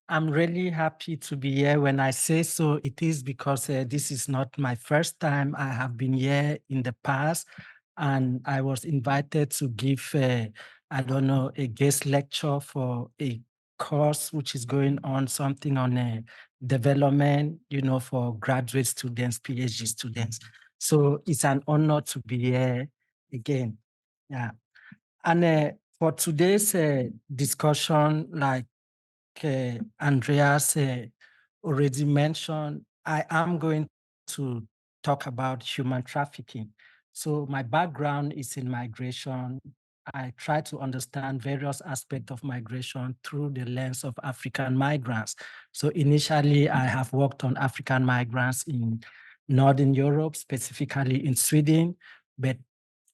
I'm really happy to be here. When I say so, it is because this is not my first time. I have been here in the past, and I was invited to give, I don't know, a guest lecture for a course which is going on, something on development, for graduate students, PhD students. So it's an honor to be here again. Yeah. And for today's discussion, like Andreas already mentioned, I am going to talk about human trafficking. So my background is in migration. I try to understand various aspects of migration through the lens of African migrants. So initially, I have worked on African migrants in Northern Europe, specifically in Sweden, but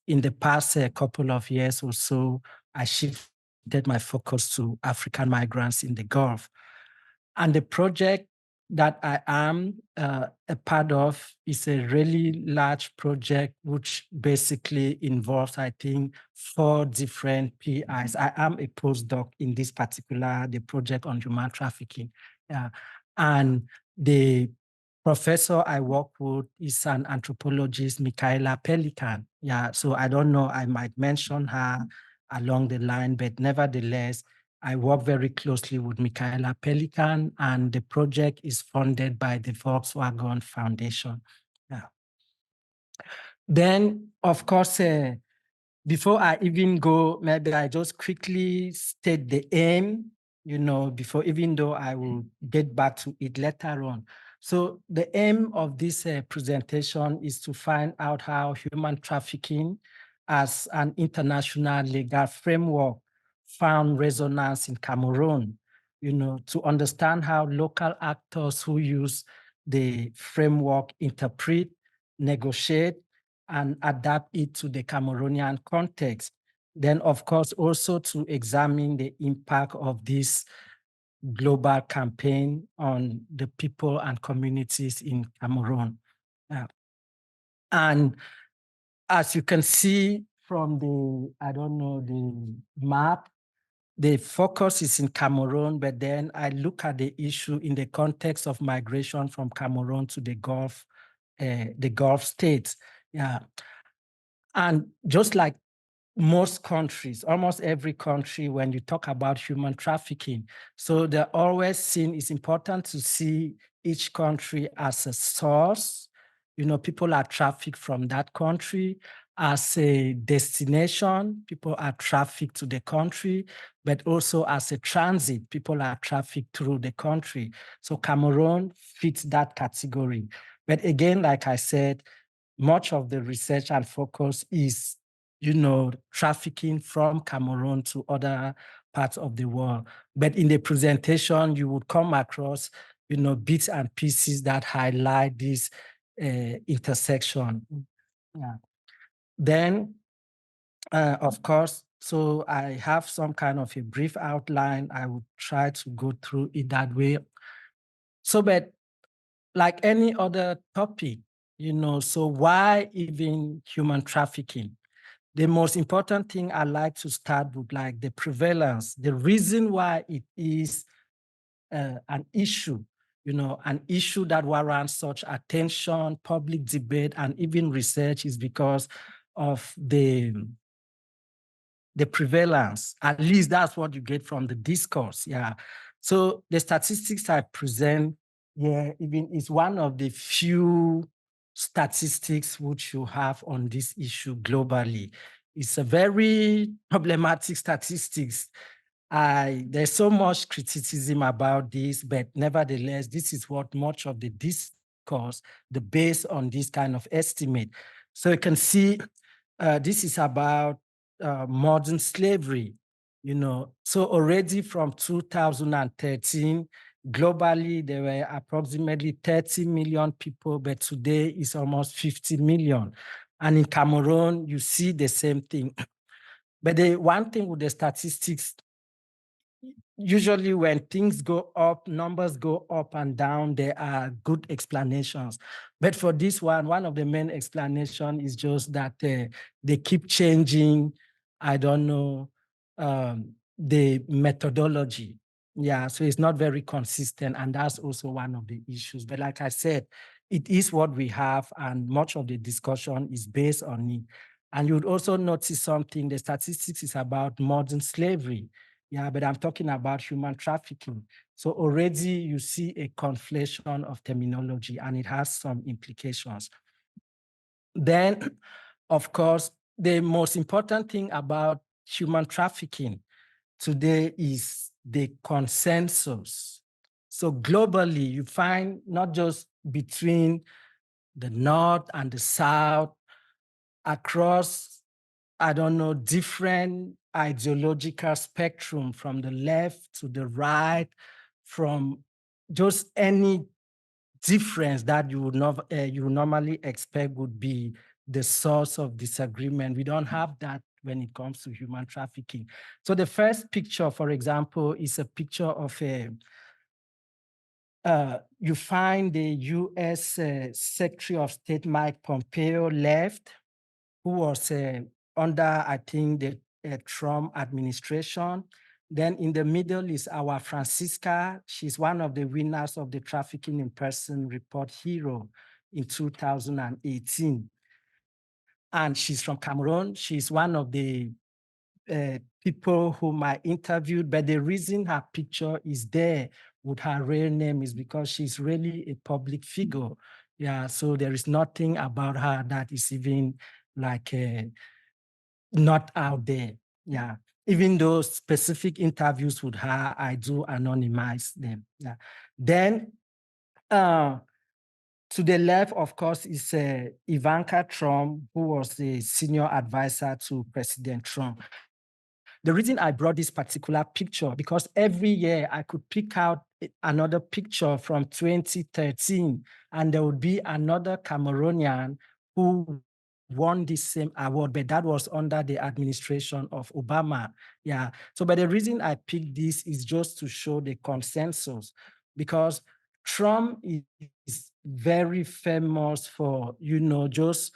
in the past couple of years or so, I shifted my focus to African migrants in the Gulf. And the project that I am a part of is a really large project, which basically involves, I think, 4 different PIs. I am a postdoc in this particular, the project on human trafficking. And the professor I work with is an anthropologist, Michaela Pelikan. Yeah, so I don't know, I might mention her along the line, but nevertheless, I work very closely with Michaela Pelikan, and the project is funded by the Volkswagen Foundation. Yeah. Then, of course, before I even go, maybe I just quickly state the aim, before, even though I will get back to it later on. So the aim of this presentation is to find out how human trafficking as an international legal framework found resonance in Cameroon, to understand how local actors who use the framework interpret, negotiate, and adapt it to the Cameroonian context. Then, of course, also to examine the impact of this global campaign on the people and communities in Cameroon. And as you can see from the, I don't know, the map, the focus is in Cameroon, but then I look at the issue in the context of migration from Cameroon to the Gulf states. Yeah. And just like most countries, almost every country, when you talk about human trafficking, so they're always seen, it's important to see each country as a source. People are trafficked from that country. As a destination, people are trafficked to the country, but also as a transit, people are trafficked through the country. So Cameroon fits that category. But again, like I said, much of the research and focus is, trafficking from Cameroon to other parts of the world. But in the presentation, you would come across, bits and pieces that highlight this intersection. Yeah. Then, of course, so I have some kind of a brief outline. I would try to go through it that way. So, but like any other topic, so why even human trafficking? The most important thing I like to start with, like the prevalence, the reason why it is an issue, an issue that warrants such attention, public debate, and even research is because of the prevalence. At least that's what you get from the discourse. Yeah. So the statistics I present here even is one of the few statistics which you have on this issue globally. It's a very problematic statistics. There's so much criticism about this, but nevertheless, this is what much of the discourse, the base on this kind of estimate. So you can see this is about modern slavery, So already from 2013, globally, there were approximately 30 million people, but today it's almost 50 million. And in Cameroon, you see the same thing. But the one thing with the statistics, usually when things go up, numbers go up and down, there are good explanations. But for this one of the main explanations is just that they keep changing, I don't know, the methodology. Yeah, so it's not very consistent, and that's also one of the issues. But like I said, it is what we have, and much of the discussion is based on it. And you'd also notice something, the statistics is about modern slavery. Yeah, but I'm talking about human trafficking. So already you see a conflation of terminology, and it has some implications. Then, of course, the most important thing about human trafficking today is the consensus. So globally, you find not just between the North and the South, across, I don't know, different ideological spectrum from the left to the right, from just any difference that you would not you normally expect would be the source of disagreement. We don't have that when it comes to human trafficking. So the first picture, for example, is a picture of you find the US Secretary of State Mike Pompeo left, who was under, I think, the Trump administration. Then in the middle is our Francisca. She's one of the winners of the Trafficking in Person Report Hero in 2018. And she's from Cameroon. She's one of the people whom I interviewed, but the reason her picture is there with her real name is because she's really a public figure. Yeah, so there is nothing about her that is even like not out there. Yeah. Even those specific interviews with her, I do anonymize them. Yeah. Then to the left, of course, is Ivanka Trump, who was the senior advisor to President Trump. The reason I brought this particular picture, because every year I could pick out another picture from 2013, and there would be another Cameroonian who won this same award, but that was under the administration of Obama. Yeah. So, but the reason I picked this is just to show the consensus, because Trump is very famous for, just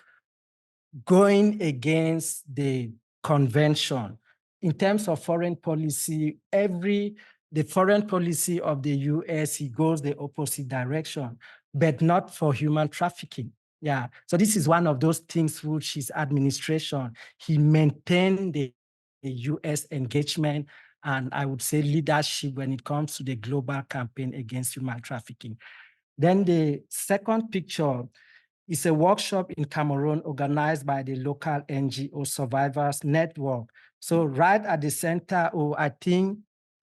going against the convention. In terms of foreign policy, the foreign policy of the US, he goes the opposite direction, but not for human trafficking. Yeah, so this is one of those things which his administration, he maintained the US engagement and I would say leadership when it comes to the global campaign against human trafficking. Then the second picture is a workshop in Cameroon organized by the local NGO Survivors Network. So right at the center, I think,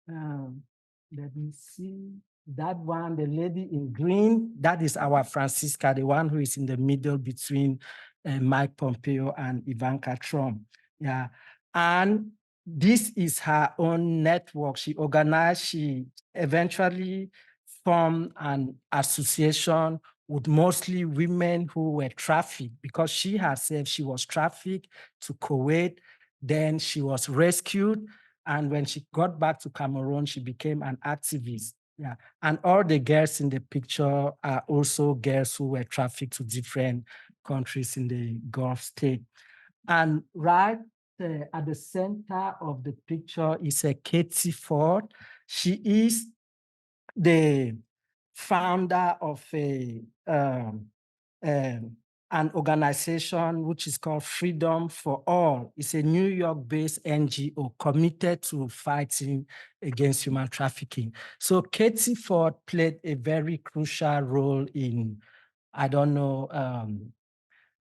let me see, that one, the lady in green, that is our Francisca, the one who is in the middle between Mike Pompeo and Ivanka Trump. Yeah, and this is her own network. She organized, she eventually formed an association with mostly women who were trafficked, because she herself, she was trafficked to Kuwait, then she was rescued, and when she got back to Cameroon, she became an activist. Yeah, and all the girls in the picture are also girls who were trafficked to different countries in the Gulf state. And right at the center of the picture is a Katie Ford. She is the founder of an organization which is called Freedom for All. It's a New York-based NGO committed to fighting against human trafficking. So Katie Ford played a very crucial role in,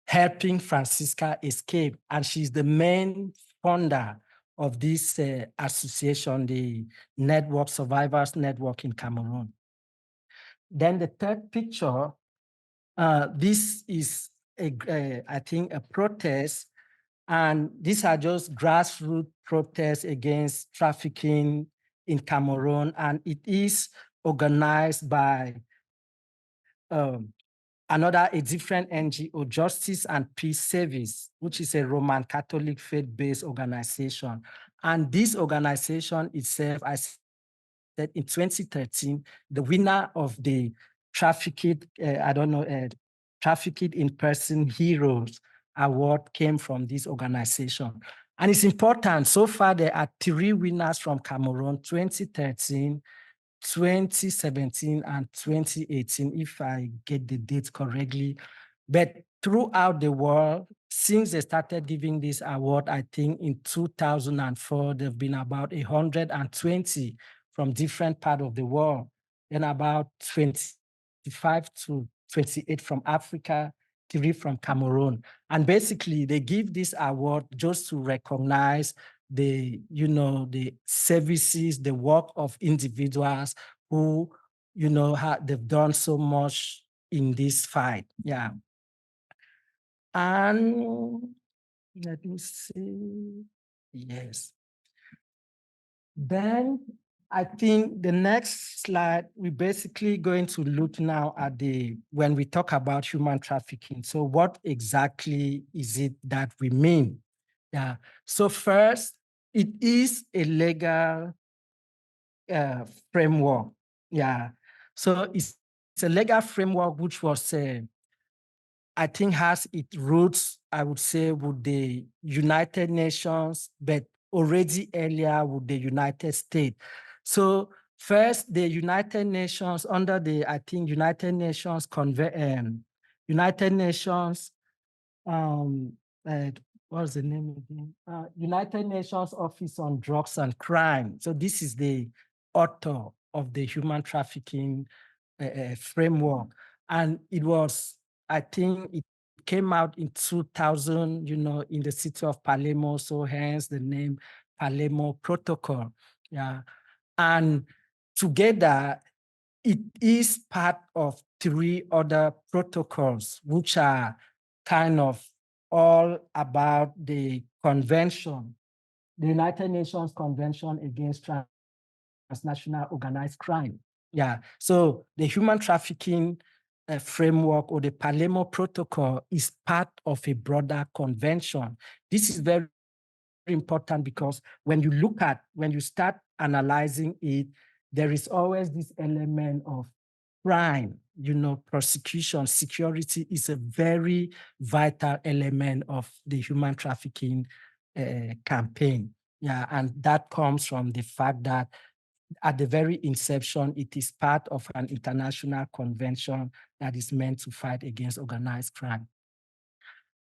helping Francisca escape. And she's the main founder of this association, the Network Survivors Network in Cameroon. Then the third picture, this is, I think, a protest. And these are just grassroots protests against trafficking in Cameroon. And it is organized by a different NGO, Justice and Peace Service, which is a Roman Catholic faith-based organization. And this organization itself, I said in 2013, the winner of the Trafficking in Person Heroes Award came from this organization. And it's important. So far, there are 3 winners from Cameroon, 2013, 2017, and 2018, if I get the dates correctly. But throughout the world, since they started giving this award, I think in 2004, there have been about 120 from different parts of the world, and about 25 to 28 from Africa, 3 from Cameroon. And basically, they give this award just to recognize the, the services, the work of individuals who, they've done so much in this fight. Yeah. And let me see. Yes. Then I think the next slide, we're basically going to look now at when we talk about human trafficking. So what exactly is it that we mean? Yeah. So first, it is a legal framework. Yeah. So it's a legal framework which was I think has its roots, I would say, with the United Nations, but already earlier with the United States. So first, the United Nations, under the, I think, United Nations, what's the name again? United Nations Office on Drugs and Crime. So this is the author of the human trafficking framework. And it was, I think it came out in 2000, in the city of Palermo, so hence the name Palermo Protocol. Yeah. And together, it is part of 3 other protocols, which are kind of all about the convention, the United Nations Convention Against Transnational Organized Crime. Yeah, so the human trafficking framework, or the Palermo Protocol, is part of a broader convention. This is very important because when you start analyzing it, there is always this element of crime, prosecution. Security is a very vital element of the human trafficking campaign. Yeah, and that comes from the fact that at the very inception, it is part of an international convention that is meant to fight against organized crime.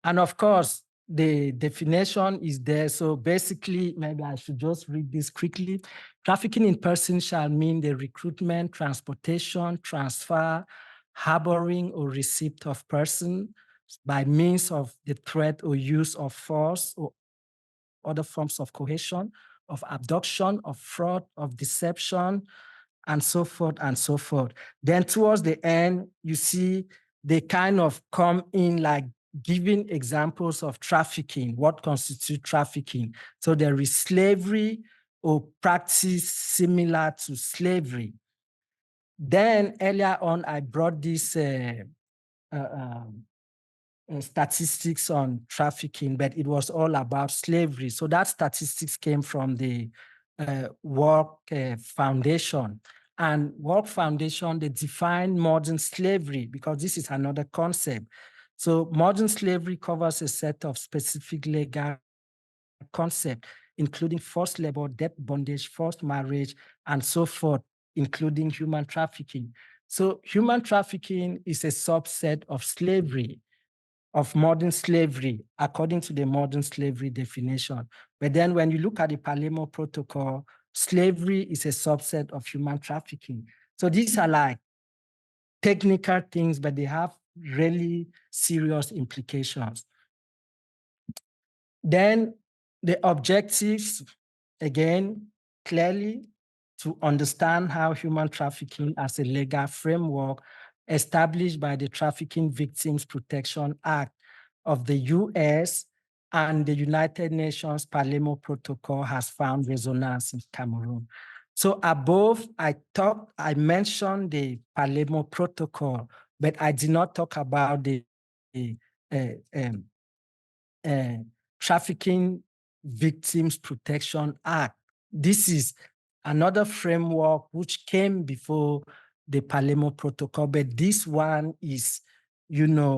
And of course, the definition is there. So basically, maybe I should just read this quickly. Trafficking in person shall mean the recruitment, transportation, transfer, harboring, or receipt of person by means of the threat or use of force or other forms of coercion, of abduction, of fraud, of deception, and so forth and so forth. Then towards the end, you see they kind of come in like giving examples of trafficking, what constitutes trafficking. So there is slavery or practice similar to slavery. Then earlier on, I brought this statistics on trafficking, but it was all about slavery. So that statistics came from the World Foundation. And World Foundation, they define modern slavery because this is another concept. So modern slavery covers a set of specific legal concepts, including forced labor, debt bondage, forced marriage, and so forth, including human trafficking. So human trafficking is a subset of slavery, of modern slavery, according to the modern slavery definition. But then when you look at the Palermo Protocol, slavery is a subset of human trafficking. So these are like technical things, but they have really serious implications. Then the objectives, again, clearly to understand how human trafficking as a legal framework established by the Trafficking Victims Protection Act of the US and the United Nations Palermo Protocol has found resonance in Cameroon. So above, I mentioned the Palermo Protocol, but I did not talk about the Trafficking Victims Protection Act. This is another framework which came before the Palermo Protocol, but this one is,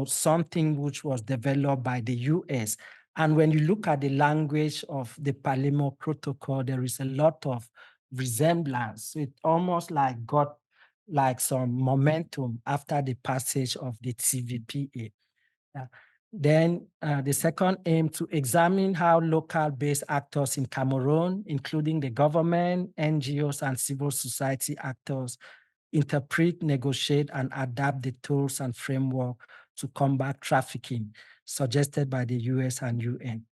something which was developed by the US. And when you look at the language of the Palermo Protocol, there is a lot of resemblance. So it almost like got like some momentum after the passage of the TVPA. Then the second aim to examine how local-based actors in Cameroon, including the government, NGOs, and civil society actors, interpret, negotiate, and adapt the tools and framework to combat trafficking suggested by the US and UN.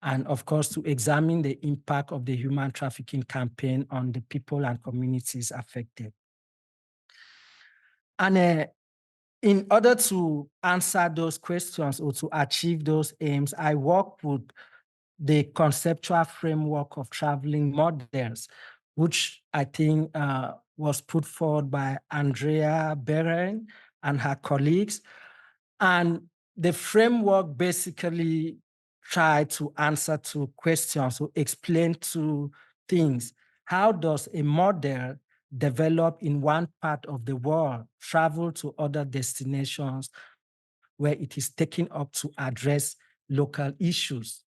And of course, to examine the impact of the human trafficking campaign on the people and communities affected. And in order to answer those questions or to achieve those aims, I work with the conceptual framework of traveling models, which I think was put forward by Andrea Behrens and her colleagues. And the framework basically tried to answer two questions, to explain two things. How does a model developed in one part of the world travel to other destinations where it is taken up to address local issues?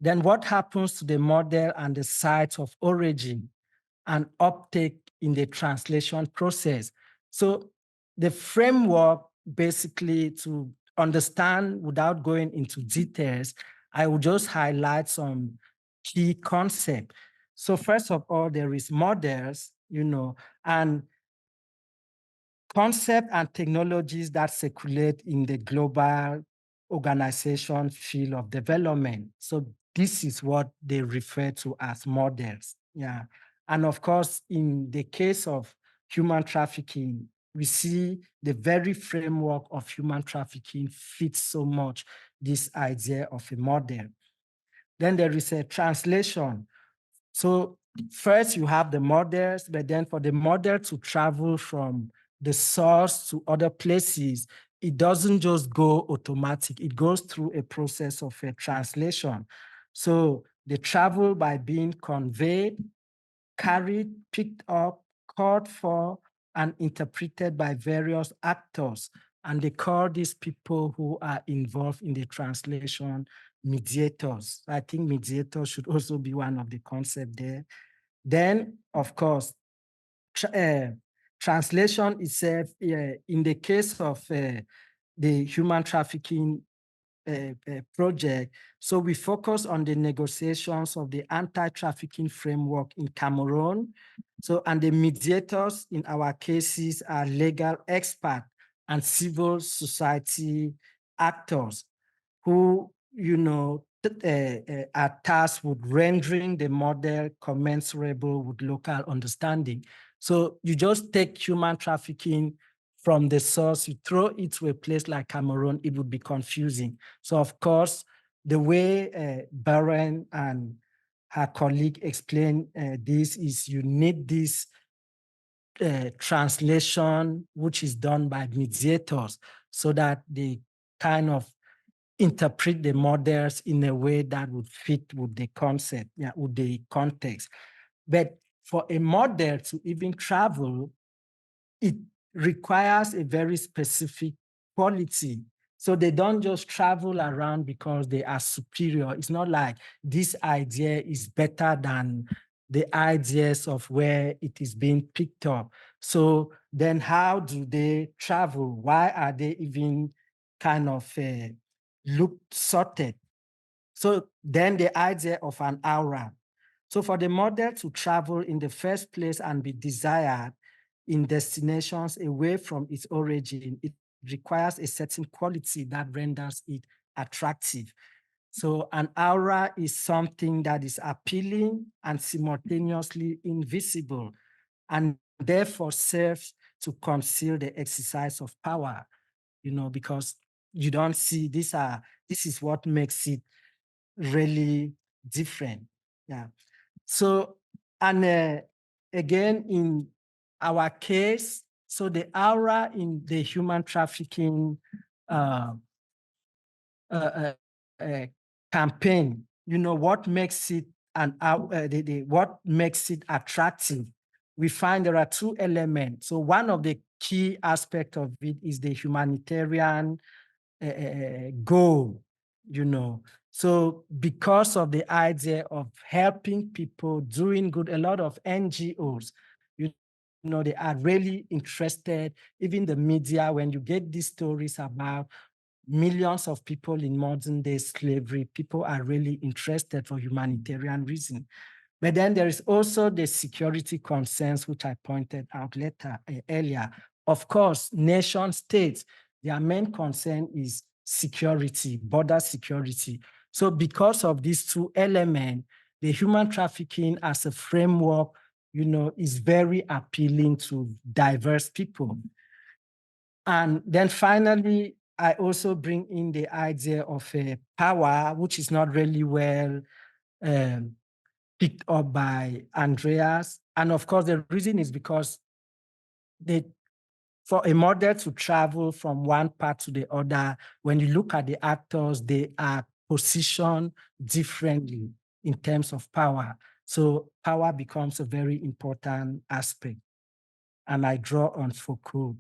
Then what happens to the model and the site of origin and uptake in the translation process? So the framework, basically, to understand without going into details, I will just highlight some key concepts. So first of all, there is models, and concepts and technologies that circulate in the global organization field of development. So this is what they refer to as models. Yeah. And of course, in the case of human trafficking, we see the very framework of human trafficking fits so much this idea of a model. Then there is a translation. So first you have the models, but then for the model to travel from the source to other places, it doesn't just go automatic. It goes through a process of a translation. So they travel by being conveyed, carried, picked up, called for, and interpreted by various actors. And they call these people who are involved in the translation mediators. I think mediators should also be one of the concepts there. Then, of course, translation itself, in the case of the human trafficking project, so we focus on the negotiations of the anti-trafficking framework in Cameroon. So, and the mediators in our cases are legal experts and civil society actors who, are tasked with rendering the model commensurable with local understanding. So you just take human trafficking from the source, you throw it to a place like Cameroon, it would be confusing. So of course, the way Behrens and her colleague explained this is you need this translation, which is done by mediators, so that they kind of interpret the models in a way that would fit with the concept, with the context. But for a model to even travel, it requires a very specific quality. So they don't just travel around because they are superior. It's not like this idea is better than the ideas of where it is being picked up. So then how do they travel? Why are they even kind of looked sorted? So then the idea of an aura. So for the model to travel in the first place and be desired in destinations away from its origin, it requires a certain quality that renders it attractive. So an aura is something that is appealing and simultaneously invisible, and therefore serves to conceal the exercise of power, because you don't see this is what makes it really different. Yeah. So, and again, in our case, so the aura in the human trafficking uh, uh, campaign, what makes it what makes it attractive? We find there are two elements. So one of the key aspects of it is the humanitarian goal. you know. So because of the idea of helping people, doing good, a lot of NGOs, you know, they are really interested, even the media, when you get these stories about millions of people in modern day slavery, people are really interested for humanitarian reasons. But then there is also the security concerns, which I pointed out earlier. Of course, nation states, their main concern is security, border security. So because of these two elements, the human trafficking as a framework, you know, is very appealing to diverse people. And then finally, I also bring in the idea of power, which is not really well picked up by Andreas. And of course, the reason is because for a model to travel from one part to the other, when you look at the actors, they are positioned differently in terms of power. So power becomes a very important aspect. And I draw on Foucault.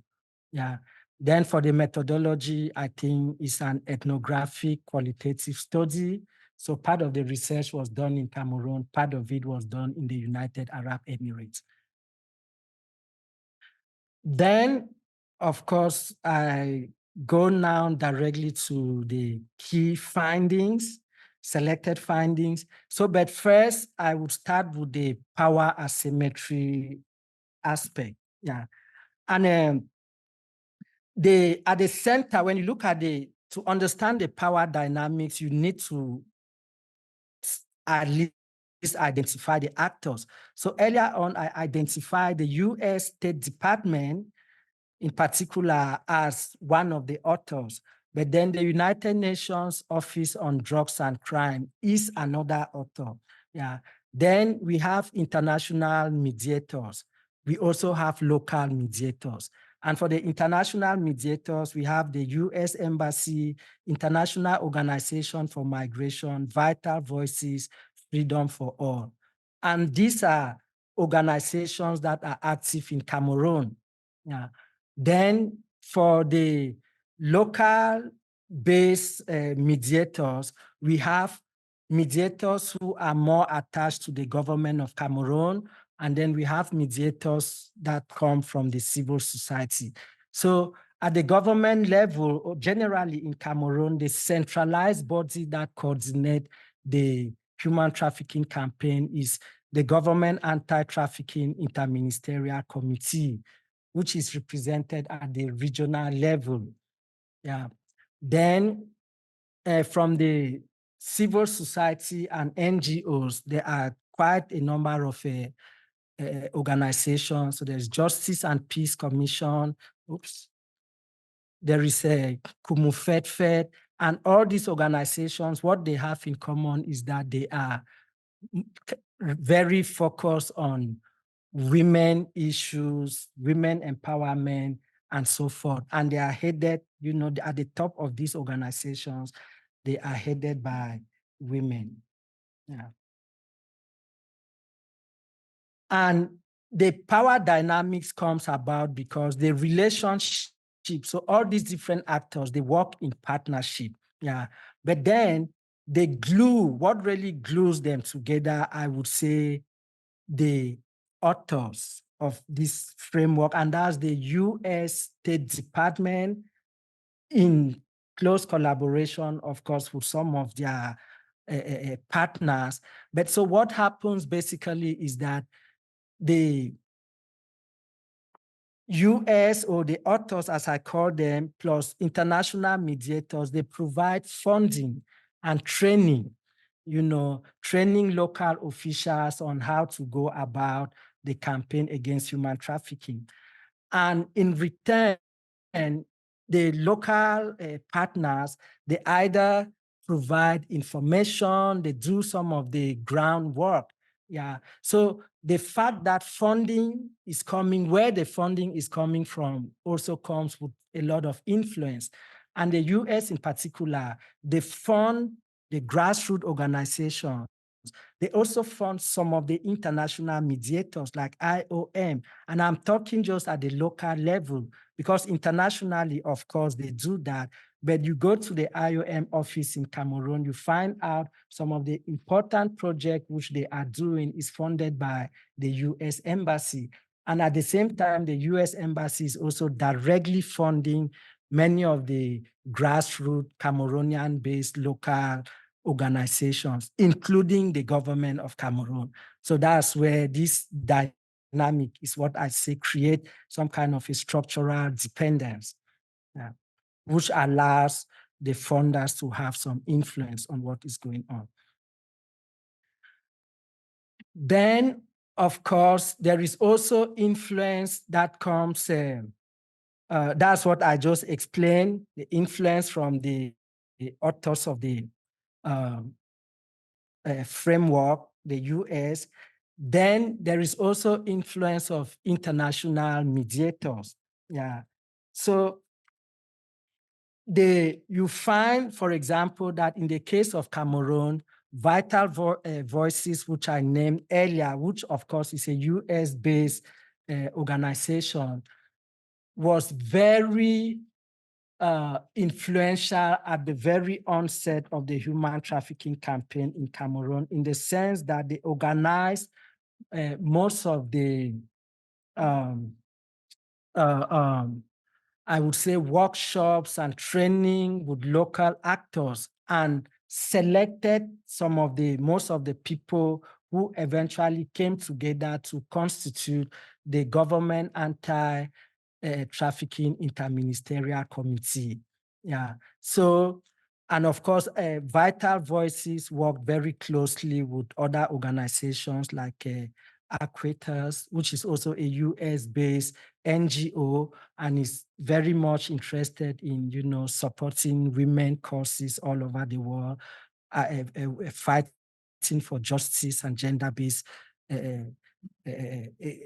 Yeah. Then for the methodology, I think it's an ethnographic qualitative study. So part of the research was done in Cameroon, part of it was done in the United Arab Emirates. Then, of course, I go now directly to the key findings, selected findings. So, but first, I would start with the power asymmetry aspect. Yeah. And at the center, when you look at to understand the power dynamics, you need to at least identify the actors. So earlier on, I identified the US State Department in particular as one of the authors, but then the United Nations Office on Drugs and Crime is another author. Yeah. Then we have international mediators. We also have local mediators. And for the international mediators, we have the US Embassy, International Organization for Migration, Vital Voices, Freedom for All. And these are organizations that are active in Cameroon. Yeah. Then for the local based mediators, we have mediators who are more attached to the government of Cameroon, and then we have mediators that come from the civil society. So at the government level, or generally in Cameroon, the centralized body that coordinates the human trafficking campaign is the Government Anti-Trafficking Interministerial Committee, which is represented at the regional level. Yeah. Then from the civil society and NGOs, there are quite a number of organizations. So there's Justice and Peace Commission. Oops. There is a Kumufetfet, and all these organizations, what they have in common is that they are very focused on women issues, women empowerment, and so forth. And they are headed, you know, at the top of these organizations, they are headed by women. Yeah. And the power dynamics comes about because the relationship, so all these different actors, they work in partnership. Yeah. But then they glue, what really glues them together, I would say, the authors of this framework, and that's the US State Department in close collaboration, of course, with some of their partners. But so what happens basically is that the US, or the authors, as I call them, plus international mediators, they provide funding and training, you know, training local officials on how to go about the campaign against human trafficking. And in return, the local partners, they either provide information, they do some of the groundwork. Yeah. So the fact that funding is coming, where the funding is coming from, also comes with a lot of influence. And the US in particular, they fund the grassroots organizations. They also fund some of the international mediators like IOM. And I'm talking just at the local level, because internationally, of course, they do that. But you go to the IOM office in Cameroon, you find out some of the important projects which they are doing is funded by the US Embassy. And at the same time, the US Embassy is also directly funding many of the grassroots Cameroonian-based local organizations, including the government of Cameroon. So that's where this dynamic is what I say create some kind of a structural dependence, which allows the funders to have some influence on what is going on. Then, of course, there is also influence that comes, that's what I just explained, the influence from the authors of the framework, the US. Then there is also influence of international mediators. Yeah. So you find, for example, that in the case of Cameroon, Vital Voices, which I named earlier, which of course is a US-based organization, was very influential at the very onset of the human trafficking campaign in Cameroon, in the sense that they organized most of the, I would say, workshops and training with local actors, and selected most of the people who eventually came together to constitute the government anti-trafficking interministerial committee. Yeah. So, and of course, Vital Voices work very closely with other organizations like Aquators, which is also a US-based NGO, and is very much interested in, supporting women causes all over the world, fighting for justice and gender-based,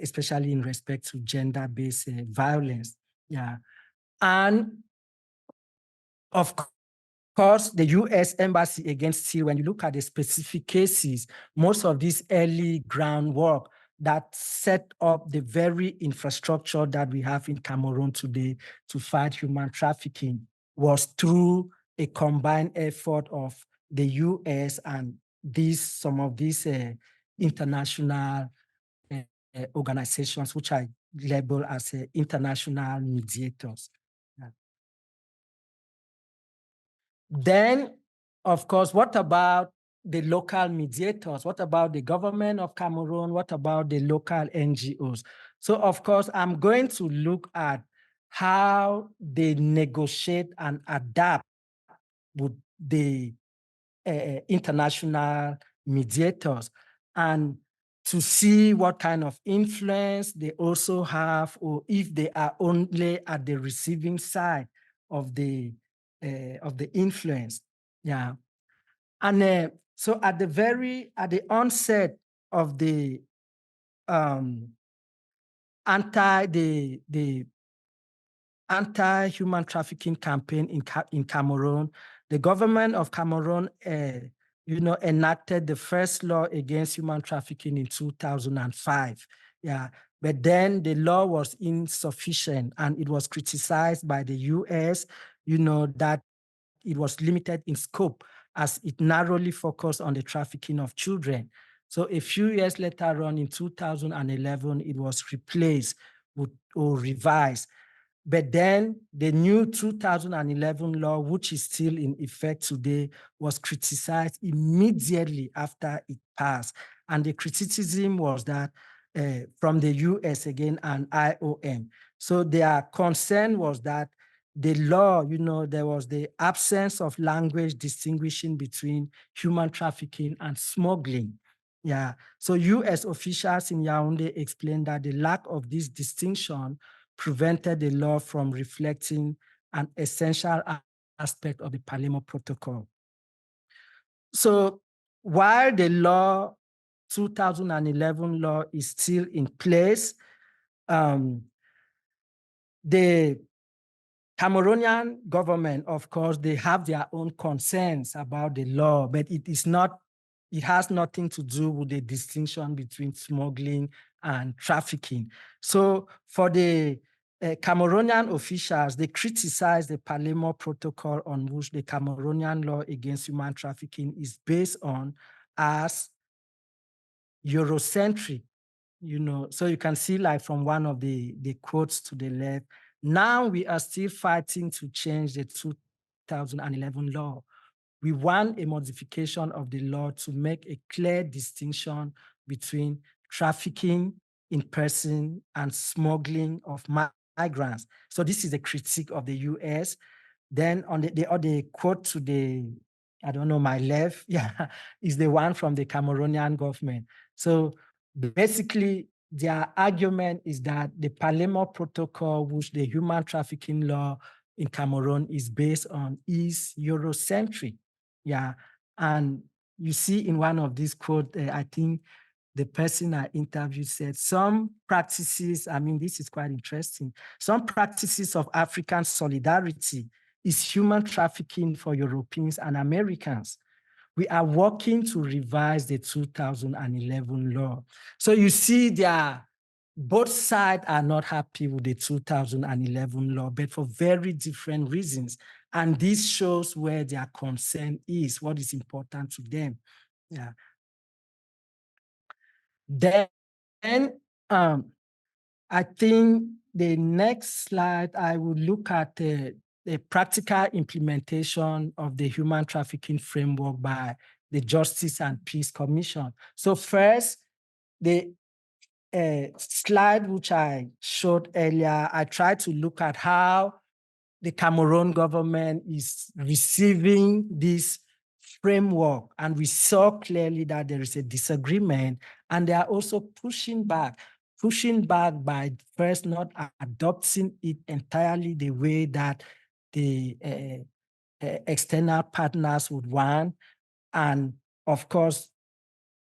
especially in respect to gender-based violence. Yeah, and of course, the US Embassy, again, still, when you look at the specific cases, most of this early groundwork that set up the very infrastructure that we have in Cameroon today to fight human trafficking was through a combined effort of the US and some of these international organizations, which I label as international mediators. Then, of course, what about the local mediators? What about the government of Cameroon? What about the local NGOs? So, of course, I'm going to look at how they negotiate and adapt with the international mediators, and to see what kind of influence they also have, or if they are only at the receiving side of the influence. Yeah. And so at the onset of the anti-human trafficking campaign in Cameroon, the government of Cameroon enacted the first law against human trafficking in 2005. Yeah, but then the law was insufficient, and it was criticized by the US, that it was limited in scope as it narrowly focused on the trafficking of children. So a few years later on, in 2011, it was replaced or revised. But then the new 2011 law, which is still in effect today, was criticized immediately after it passed. And the criticism was that from the US again and IOM. So their concern was that the law, there was the absence of language distinguishing between human trafficking and smuggling. Yeah. So US officials in Yaoundé explained that the lack of this distinction prevented the law from reflecting an essential aspect of the Palermo Protocol. So while the 2011 law is still in place, the Cameroonian government, of course, they have their own concerns about the law, but it has nothing to do with the distinction between smuggling and trafficking. So for the Cameroonian officials, they criticized the Palermo Protocol on which the Cameroonian law against human trafficking is based on as Eurocentric, so you can see like from one of the quotes to the left, now we are still fighting to change the 2011 law. We want a modification of the law to make a clear distinction between trafficking in person and smuggling of migrants. So this is a critique of the US. Then on the quote to the, I don't know, my left, is the one from the Cameroonian government. So basically, their argument is that the Palermo Protocol, which the human trafficking law in Cameroon is based on, is Eurocentric. And you see in one of these quotes, I think the person I interviewed said, some practices, I mean, this is quite interesting, some practices of African solidarity is human trafficking for Europeans and Americans. We are working to revise the 2011 law. So you see both sides are not happy with the 2011 law, but for very different reasons. And this shows where their concern is, what is important to them. Then I think the next slide, I will look at the practical implementation of the human trafficking framework by the Justice and Peace Commission. So first, the slide which I showed earlier, I tried to look at how the Cameroon government is receiving this framework. And we saw clearly that there is a disagreement, and they are also pushing back by first not adopting it entirely the way that the external partners would want, and of course,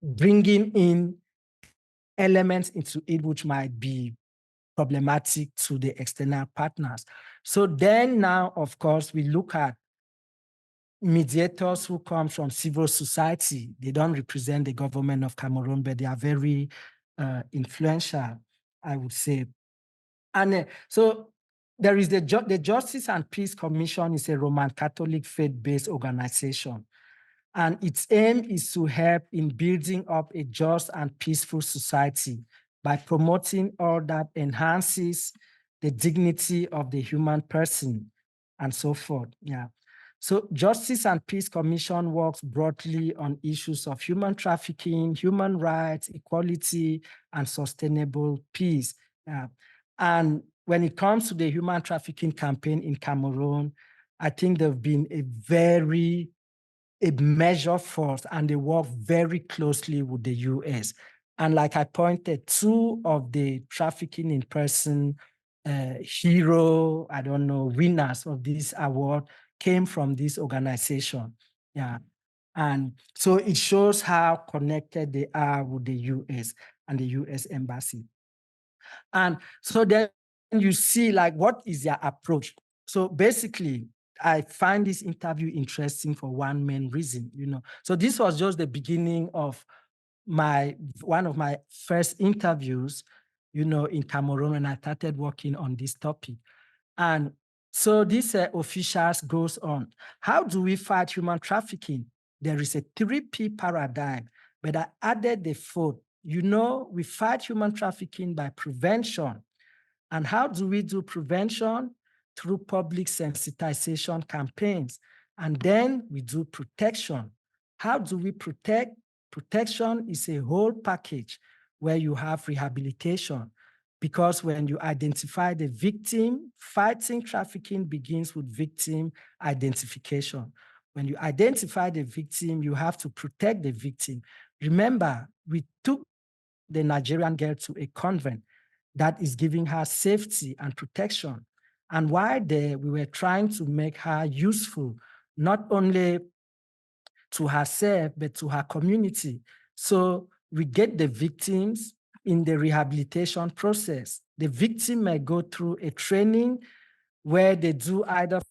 bringing in elements into it which might be problematic to the external partners. So then now, of course, we look at mediators who come from civil society. They don't represent the government of Cameroon, but they are very influential, I would say. And so there is the Justice and Peace Commission is a Roman Catholic faith-based organization. And its aim is to help in building up a just and peaceful society by promoting all that enhances the dignity of the human person and so forth. So Justice and Peace Commission works broadly on issues of human trafficking, human rights, equality, and sustainable peace. And when it comes to the human trafficking campaign in Cameroon, I think they've been a measure force, and they work very closely with the US. And like I pointed, two of the trafficking in person winners of this award came from this organization. And so it shows how connected they are with the US and the US Embassy. And so then you see, like, what is their approach? So basically, I find this interview interesting for one main reason, So this was just the beginning of one of my first interviews, in Cameroon when I started working on this topic. And so this officials goes on. How do we fight human trafficking? There is a 3P paradigm, but I added the fourth. We fight human trafficking by prevention. And how do we do prevention? Through public sensitization campaigns. And then we do protection. How do we protect? Protection is a whole package where you have rehabilitation. Because when you identify the victim, fighting trafficking begins with victim identification. When you identify the victim, you have to protect the victim. Remember, we took the Nigerian girl to a convent that is giving her safety and protection. And while there, we were trying to make her useful, not only to herself, but to her community. So we get the victims in the rehabilitation process. The victim may go through a training where they do either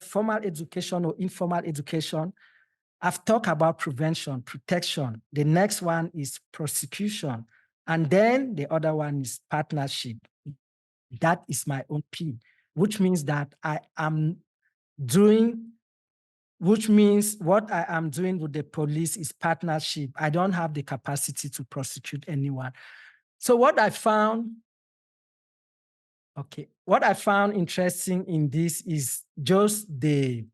formal education or informal education. I've talked about prevention, protection. The next one is prosecution. And then the other one is partnership. that is my own P, which means that I am doing, which means what I am doing with the police is partnership. I don't have the capacity to prosecute anyone. So what I found interesting in this is just the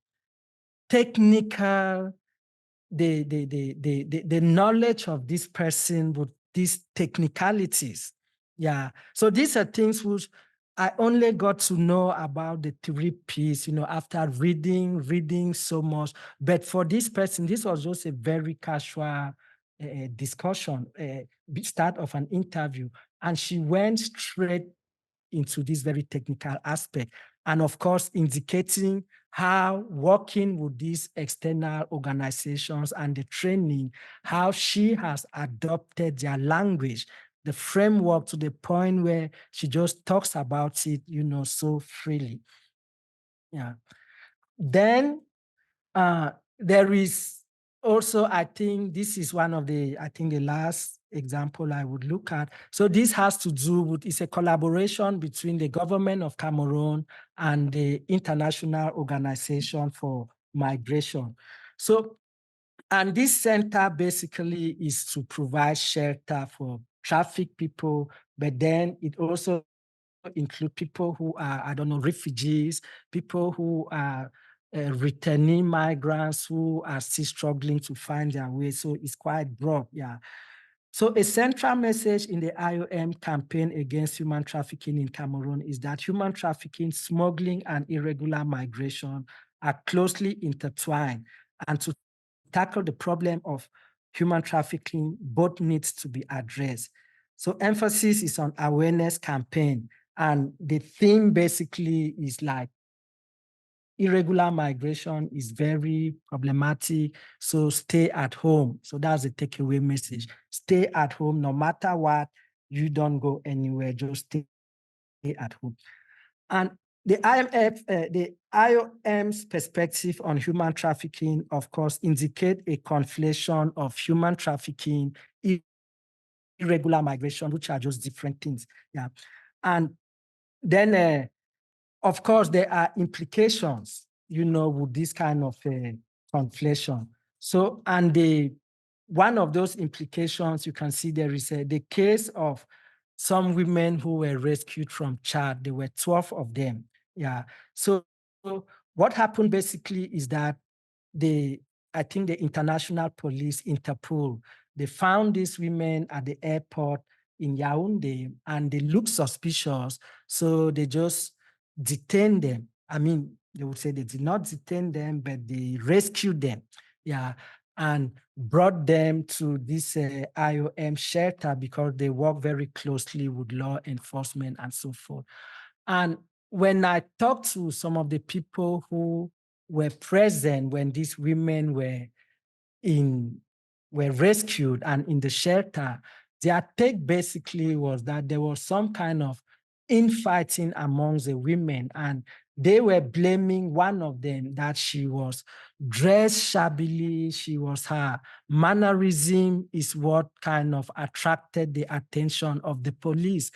technical, the knowledge of this person with these technicalities. Yeah. So these are things which I only got to know about the 3 Ps, after reading so much. But for this person, this was just a very casual discussion, start of an interview. And she went straight into this very technical aspect. And of course, indicating how working with these external organizations and the training, how she has adopted their language, the framework, to the point where she just talks about it, so freely. Yeah. Then there is also, I think this is one of the last example I would look at. So this has to do with, it's a collaboration between the government of Cameroon and the International Organization for Migration. So, and this center basically is to provide shelter for trafficked people, but then it also include people who are, refugees, people who are returning migrants who are still struggling to find their way. So it's quite broad, yeah. So a central message in the IOM campaign against human trafficking in Cameroon is that human trafficking, smuggling, and irregular migration are closely intertwined. And to tackle the problem of human trafficking, both needs to be addressed. So emphasis is on awareness campaign. And the theme basically is like, irregular migration is very problematic, so stay at home. So that's the takeaway message. Stay at home, no matter what, you don't go anywhere, just stay at home. And the IOM's perspective on human trafficking, of course, indicate a conflation of human trafficking, irregular migration, which are just different things. Yeah. And then of course, there are implications, with this kind of conflation. So, and one of those implications, you can see there is the case of some women who were rescued from Chad. There were 12 of them. Yeah. So what happened basically is that I think the international police, Interpol, they found these women at the airport in Yaoundé, and they looked suspicious. So they just detained them. I mean, they would say they did not detain them, but they rescued them. Yeah. And brought them to this IOM shelter because they work very closely with law enforcement and so forth. And when I talked to some of the people who were present when these women were rescued and in the shelter, their take basically was that there was some kind of infighting amongst the women, and they were blaming one of them that she was dressed shabbily, her mannerism is what kind of attracted the attention of the police.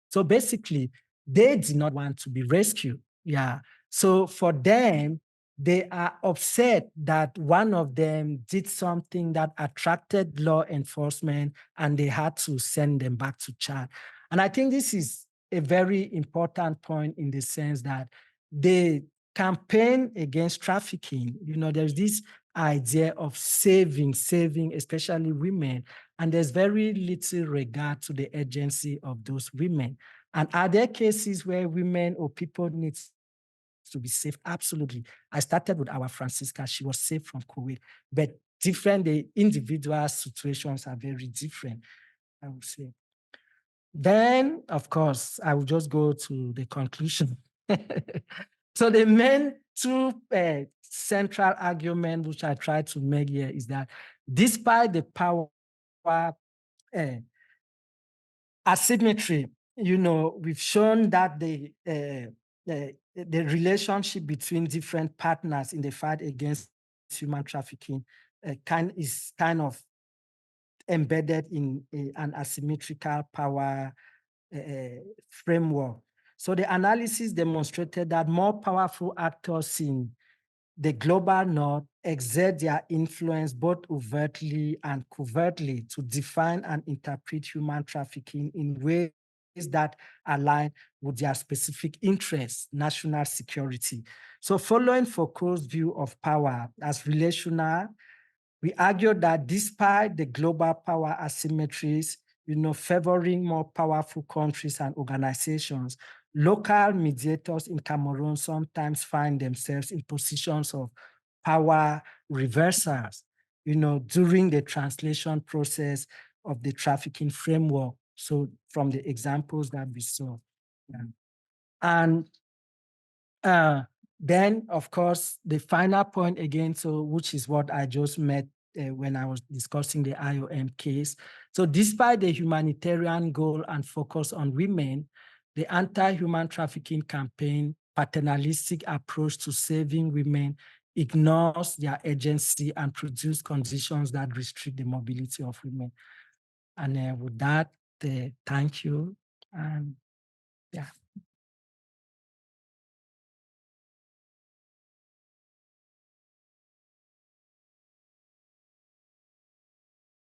So basically, they did not want to be rescued. Yeah. So for them, they are upset that one of them did something that attracted law enforcement, and they had to send them back to Chad. And I think this is a very important point in the sense that the campaign against trafficking, there's this idea of saving, especially women, and there's very little regard to the agency of those women. And are there cases where women or people need to be saved? Absolutely. I started with our Francisca. She was saved from Kuwait, but the individual situations are very different, I would say. Then, of course, I will just go to the conclusion. So the main two central argument which I try to make here is that despite the power asymmetry, we've shown that the relationship between different partners in the fight against human trafficking is kind of embedded in an asymmetrical power framework. So the analysis demonstrated that more powerful actors in the global north exert their influence both overtly and covertly to define and interpret human trafficking in ways that align with their specific interests, national security. So following Foucault's view of power as relational, we argue that despite the global power asymmetries, favoring more powerful countries and organizations, local mediators in Cameroon sometimes find themselves in positions of power reversals, during the translation process of the trafficking framework. So from the examples that we saw. Yeah. And then, of course, the final point again, so which is what I just met when I was discussing the IOM case. So despite the humanitarian goal and focus on women, the anti-human trafficking campaign paternalistic approach to saving women ignores their agency and produces conditions that restrict the mobility of women. And with that, thank you. And